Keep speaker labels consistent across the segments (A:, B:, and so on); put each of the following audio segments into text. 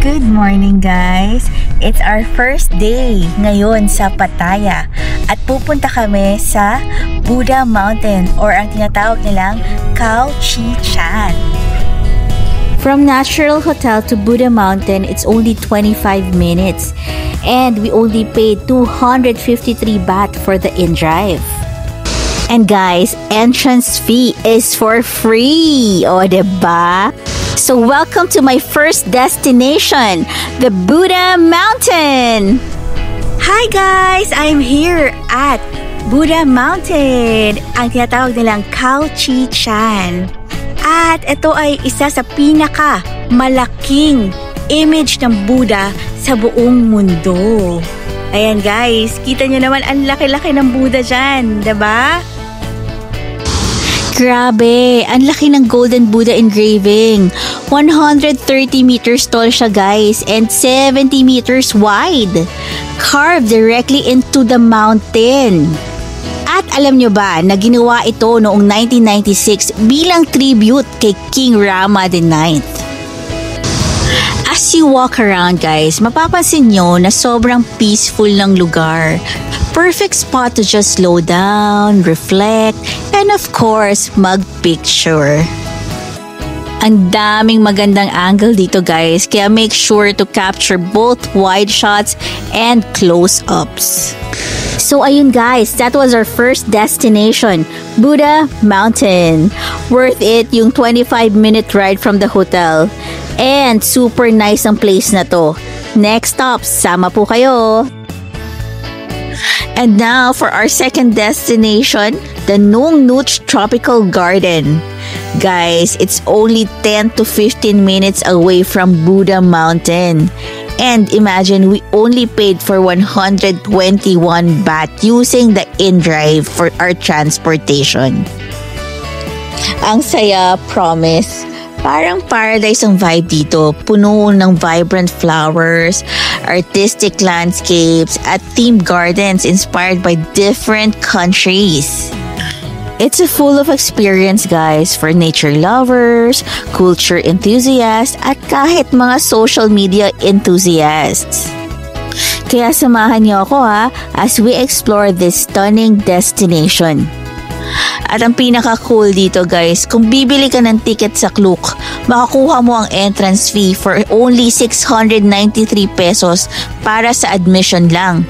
A: Good morning guys! It's our first day ngayon sa Pattaya at pupunta kami sa Buddha Mountain or ang tinatawag nilang Khao Chi Chan. From Natural Hotel to Buddha Mountain, it's only 25 minutes and we only paid 253 baht for the in-drive. And guys, entrance fee is for free! O, diba? So welcome to my first destination, the Buddha Mountain! Hi guys! I'm here at Buddha Mountain, ang tinatawag nilang Khao Chi Chan. At ito ay isa sa pinaka-malaking image ng Buddha sa buong mundo. Ayan guys, kita nyo naman ang laki-laki ng Buddha dyan, diba? Grabe, ang laki ng Golden Buddha engraving. 130 meters tall siya guys and 70 meters wide. Carved directly into the mountain. At alam nyo ba na ginawa ito noong 1996 bilang tribute kay King Rama IX. As you walk around guys, mapapansin nyo na sobrang peaceful ng lugar. Perfect spot to just slow down, reflect, and of course, mag-picture. Ang daming magandang angle dito guys, kaya make sure to capture both wide shots and close-ups. So ayun guys, that was our first destination, Buddha Mountain. Worth it yung 25-minute ride from the hotel. And super nice ang place na to. Next stop, sama po kayo! And now for our second destination, the Nung Nuch Tropical Garden. Guys, it's only 10 to 15 minutes away from Buddha Mountain. And imagine we only paid for 121 baht using the in-drive for our transportation. Ang saya, promise. Parang paradise ang vibe dito, puno ng vibrant flowers, artistic landscapes, at themed gardens inspired by different countries. It's a full of experience guys for nature lovers, culture enthusiasts, at kahit mga social media enthusiasts. Kaya samahan niyo ako as we explore this stunning destination. At ang pinaka-cool dito guys, kung bibili ka ng ticket sa Klook, makakuha mo ang entrance fee for only 693 pesos para sa admission lang.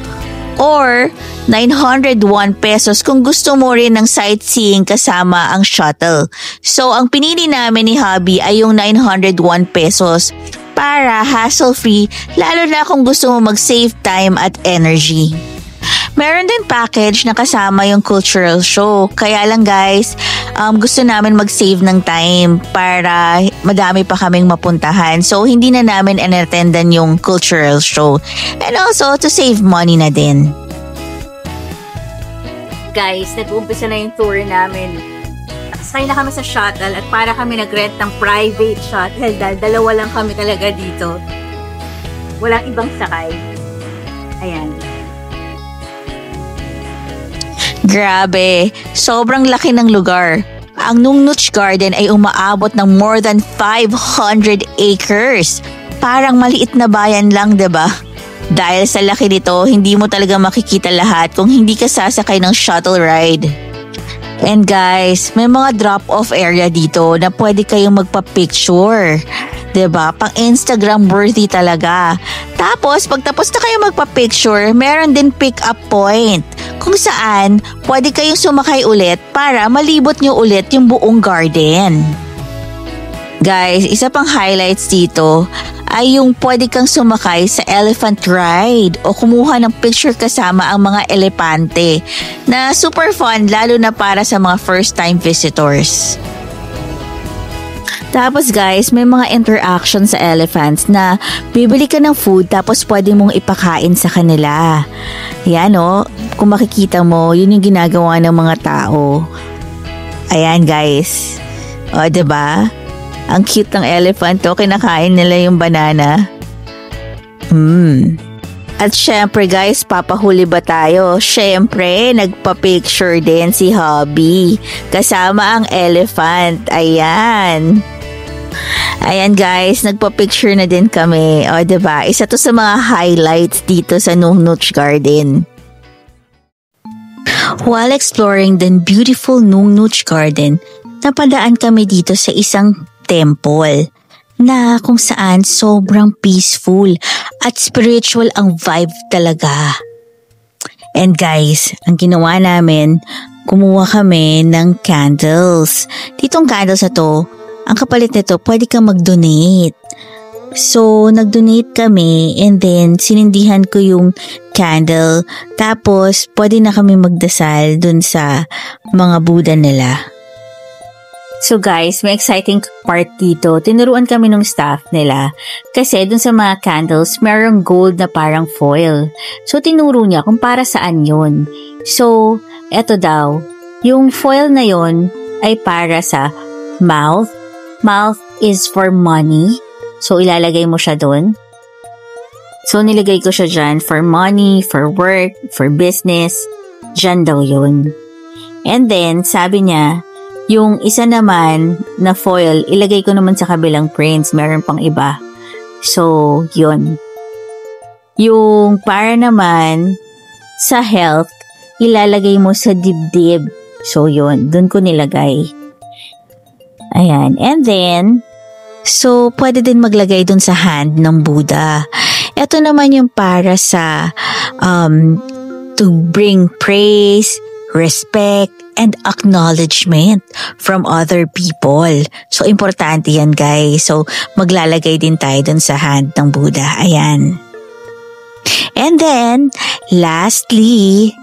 A: Or 901 pesos kung gusto mo rin ng sightseeing kasama ang shuttle. So ang pinili namin ni Hubby ay yung 901 pesos para hassle-free lalo na kung gusto mo mag-save time at energy. Meron din package na kasama yung cultural show. Kaya lang guys, gusto namin mag-save ng time para madami pa kaming mapuntahan. So, hindi na namin in-attendan yung cultural show. And also, to save money na din. Guys, nag-umpisa na yung tour namin. Nakasakay na kami sa shuttle at para kami nag-rent ng private shuttle dahil dalawa lang kami talaga dito. Walang ibang sakay. Ayan. Grabe, sobrang laki ng lugar. Ang Nung Nuch Garden ay umaabot ng more than 500 acres. Parang maliit na bayan lang, diba? Dahil sa laki nito, hindi mo talaga makikita lahat kung hindi ka sasakay ng shuttle ride. And guys, may mga drop-off area dito na pwede kayong magpa-picture. Diba? Pang Instagram worthy talaga. Tapos, pagtapos na kayo magpa-picture, meron din pick-up point. Kung saan, pwede kayong sumakay ulit para malibot nyo ulit yung buong garden. Guys, isa pang highlights dito ay yung pwede kang sumakay sa elephant ride o kumuha ng picture kasama ang mga elepante na super fun lalo na para sa mga first time visitors. Tapos guys, may mga interaction sa elephants na bibili ka ng food tapos pwede mong ipakain sa kanila. Yan kung makikita mo, yun yung ginagawa ng mga tao. Ayan guys. O, diba? Ang cute ng elephant kinakain nila yung banana. At syempre guys, papahuli ba tayo? Syempre, nagpa-picture din si Hubby. Kasama ang elephant. Ayan. Ayan guys, nagpa-picture na din kami. O, diba? Isa to sa mga highlights dito sa Nung Nooch Garden. While exploring the beautiful Nung Nooch Garden, napadaan kami dito sa isang temple na kung saan sobrang peaceful at spiritual ang vibe talaga. And guys, ang ginawa namin, kumuha kami ng candles. Ditong candles na to, ang kapalit nito, pwede kang mag-donate. So, nag-donate kami and then sinindihan ko yung candle. Tapos, pwede na kami magdasal dun sa mga Buddha nila. So guys, may exciting part dito. Tinuruan kami ng staff nila. Kasi dun sa mga candles, merong gold na parang foil. So, tinuro niya kung para saan yun. So, eto daw. Yung foil na yun ay para sa mouth. Mouth is for money. So, ilalagay mo siya doon. So, nilagay ko siya dyan for money, for work, for business. Dyan daw yun. And then, sabi niya, yung isa naman na foil, ilagay ko naman sa kabilang prints. Meron pang iba. So, yun. Yung para naman sa health, ilalagay mo sa dibdib. So, yun. Doon ko nilagay. Ayan. And then, so, pwede din maglagay dun sa hand ng Buddha. Ito naman yung para sa to bring praise, respect, and acknowledgement from other people. So, importante yan guys. So, maglalagay din tayo dun sa hand ng Buddha. Ayan. And then, lastly,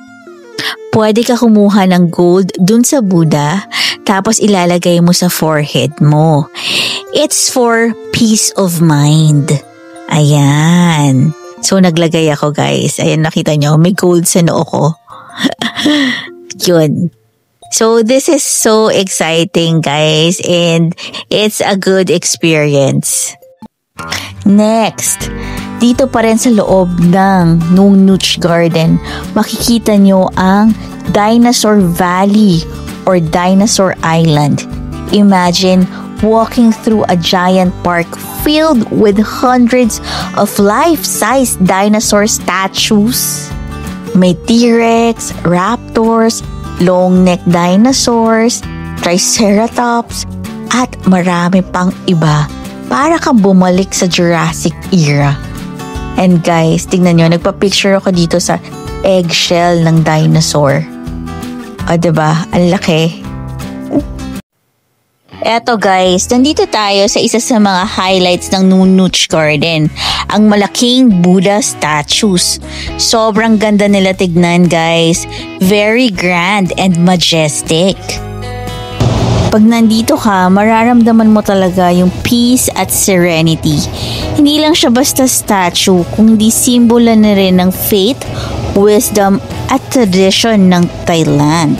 A: pwede ka kumuha ng gold dun sa Buddha, tapos ilalagay mo sa forehead mo. It's for peace of mind. Ayan. So, naglagay ako guys. Ayan, nakita nyo, may gold sa noo ko. Yun. So, this is so exciting guys and it's a good experience. Next, dito pa rin sa loob ng Nung Nooch Garden, makikita nyo ang Dinosaur Valley or Dinosaur Island. Imagine walking through a giant park filled with hundreds of life-size dinosaur statues. May T-Rex, Raptors, long-neck dinosaurs, Triceratops, at marami pang iba. Para kang bumalik sa Jurassic era. And guys, tingnan nyo, nagpa-picture ako dito sa eggshell ng dinosaur. O diba? Ang laki. Eto guys, nandito tayo sa isa sa mga highlights ng Nung Nooch Garden, ang malaking Buddha statues. Sobrang ganda nila tignan guys, very grand and majestic. Pag nandito ka, mararamdaman mo talaga yung peace at serenity. Hindi lang siya basta statue, kundi simbolo na rin ng faith, wisdom at tradition ng Thailand.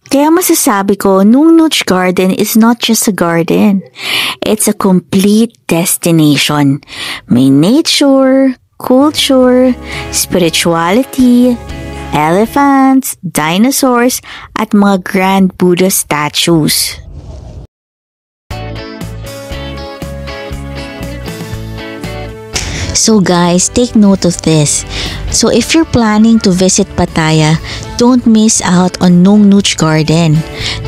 A: Kaya masasabi ko, Nung Nooch Garden is not just a garden. It's a complete destination. May nature, culture, spirituality, elephants, dinosaurs, at mga grand Buddha statues. So guys, take note of this. So if you're planning to visit Pattaya, don't miss out on Nung Nooch Garden.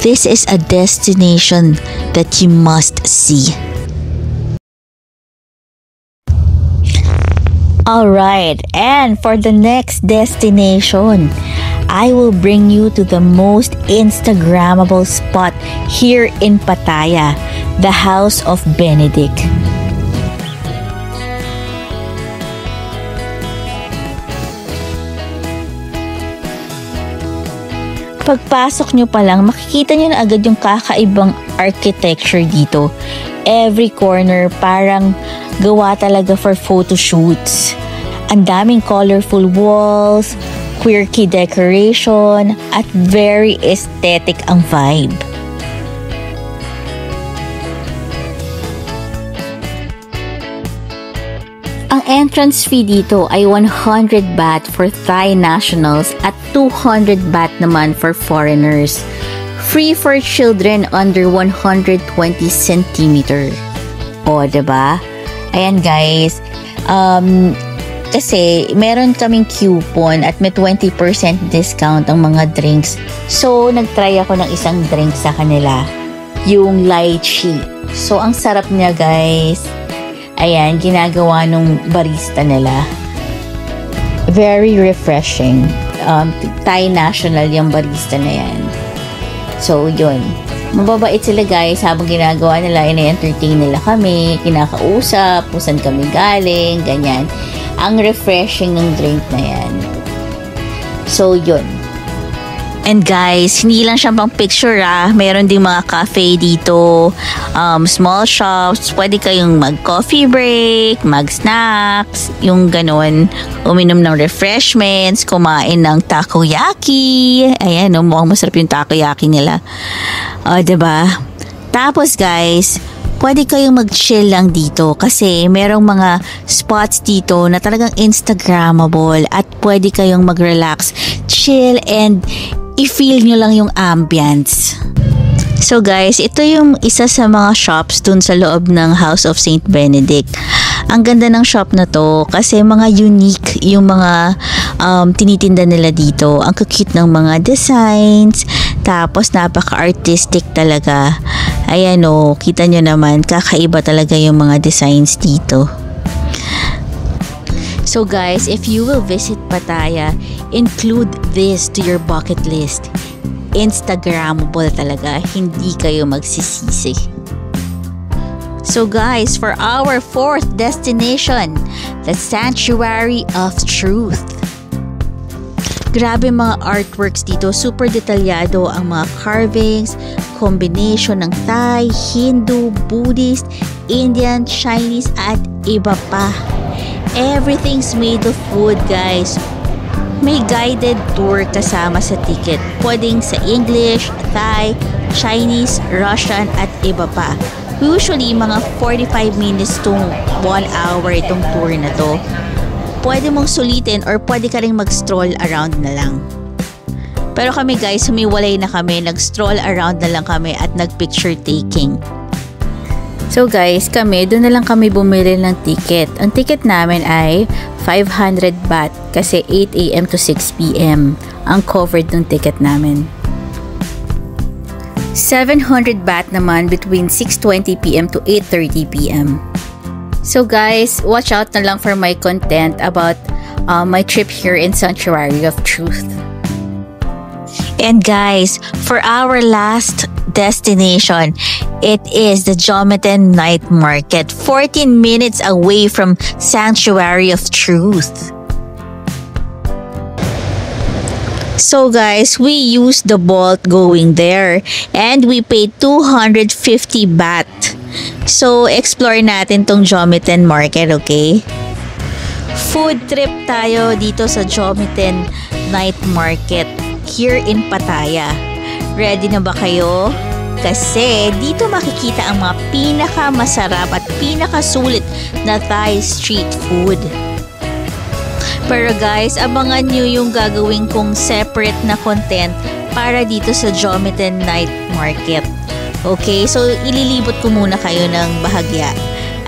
A: This is a destination that you must see. Alright, and for the next destination, I will bring you to the most Instagrammable spot here in Pattaya, the House of Benedict. Pagpasok nyo pa lang, makikita nyo na agad yung kakaibang architecture dito. Every corner parang gawa talaga for photo shoots. Ang daming colorful walls, quirky decoration, at very aesthetic ang vibe. Ang entrance fee dito ay 100 baht for Thai nationals at 200 baht naman for foreigners. Free for children under 120 cm. O, diba? Ayan guys, kasi meron kaming coupon at may 20% discount ang mga drinks. So, nagtry ako ng isang drink sa kanila. Yung lychee. So, ang sarap niya guys. Ayan, ginagawa nung barista nila. Very refreshing. Thai national yung barista na yan. So, yun. Mababait sila guys, habang ginagawa nila, ina-entertain nila kami, kinakausap, kung saan kami galing, ganyan. Ang refreshing ng drink na yan. So, yun. And guys, hindi lang siya pang picture meron ding mga cafe dito, small shops, pwede kayong mag-coffee break, mag-snacks, yung ganun, uminom ng refreshments, kumain ng takoyaki. Ayan, mukhang masarap yung takoyaki nila. Diba? Tapos guys, pwede kayong mag-chill lang dito kasi merong mga spots dito na talagang Instagrammable at pwede kayong mag-relax, chill, and i-feel nyo lang yung ambience. So guys, ito yung isa sa mga shops dun sa loob ng House of St. Benedict. Ang ganda ng shop na to kasi mga unique yung mga tinitinda nila dito. Ang cute ng mga designs, tapos napaka-artistic talaga. Ayan o, kita nyo naman, kakaiba talaga yung mga designs dito. So guys, if you will visit Pattaya, include this to your bucket list. Instagrammable talaga, hindi kayo magsisisi. So guys, for our fourth destination, the Sanctuary of Truth. Grabe mga artworks dito, super detalyado ang mga carvings, combination ng Thai, Hindu, Buddhist, Indian, Chinese at iba pa. Everything's made of wood guys. May guided tour kasama sa ticket. Pwedeng sa English, Thai, Chinese, Russian at iba pa. Usually mga 45 minutes to 1 hour itong tour na to. Pwede mong sulitin or pwede ka rin mag-stroll around na lang. Pero kami guys, humiwalay na kami, nag-stroll around na lang kami at nag-picture taking. So guys, doon na lang kami bumili ng ticket. Ang ticket namin ay 500 baht kasi 8 AM to 6 PM ang covered ng ticket namin. 700 baht naman between 6:20 PM to 8:30 PM. So guys, watch out na lang for my content about my trip here in Sanctuary of Truth. And guys, for our last destination, it is the Jometen Night Market, 14 minutes away from Sanctuary of Truth. So guys, we used the Bolt going there and we paid 250 baht. So explore natin tong Jometen Market, okay? Food trip tayo dito sa Jometen Night Market here in Pattaya. Ready na ba kayo? Kasi dito makikita ang mga pinakamasarap at pinakasulit na Thai street food. Pero guys, abangan nyo yung gagawin kong separate na content para dito sa Jometen Night Market. Okay, so ililibot ko muna kayo ng bahagya.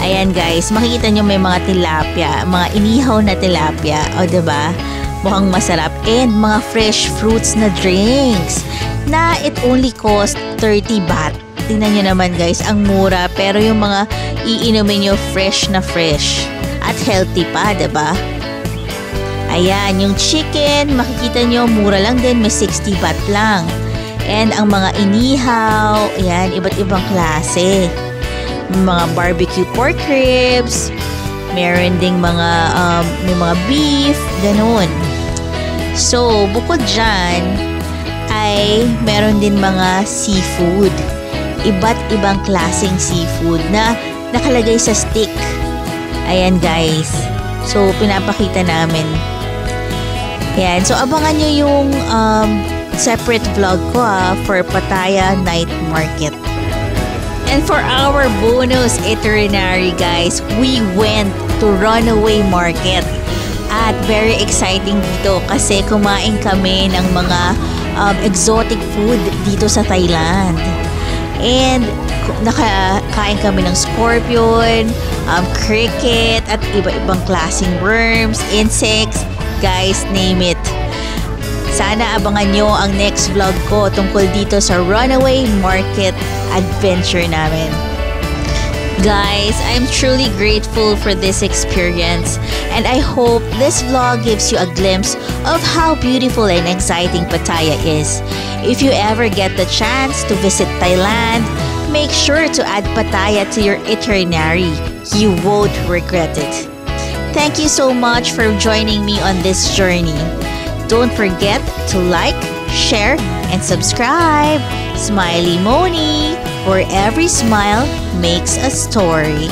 A: Ayan guys, makikita nyo may mga tilapia, mga inihaw na tilapia. O diba? Mukhang masarap. And mga fresh fruits na drinks na it only cost 30 baht. Tingnan nyo naman guys, ang mura. Pero yung mga iinumin nyo fresh na fresh. At healthy pa, diba? Ayan, yung chicken, makikita nyo, mura lang din. May 60 baht lang. And ang mga inihaw, ayan, iba't ibang klase. Mga barbecue pork ribs, meron ding mga, may mga beef, ganun. So, bukod dyan, ay meron din mga seafood. Iba't ibang klaseng seafood na nakalagay sa stick. Ayan guys. So, pinapakita namin. Ayan. So, abangan nyo yung separate vlog ko for Pattaya Night Market. And for our bonus itinerary guys, we went to Runaway Market. At very exciting dito kasi kumain kami ng mga exotic food dito sa Thailand. And Nakakain kami ng scorpion, cricket, at iba-ibang klaseng worms, insects, guys, name it. Sana abangan nyo ang next vlog ko tungkol dito sa Runaway Market adventure namin. Guys, I'm truly grateful for this experience, and I hope this vlog gives you a glimpse of how beautiful and exciting Pattaya is. If you ever get the chance to visit Thailand, make sure to add Pattaya to your itinerary. You won't regret it. Thank you so much for joining me on this journey. Don't forget to like, share, and subscribe. Smiley Moni, where every smile makes a story.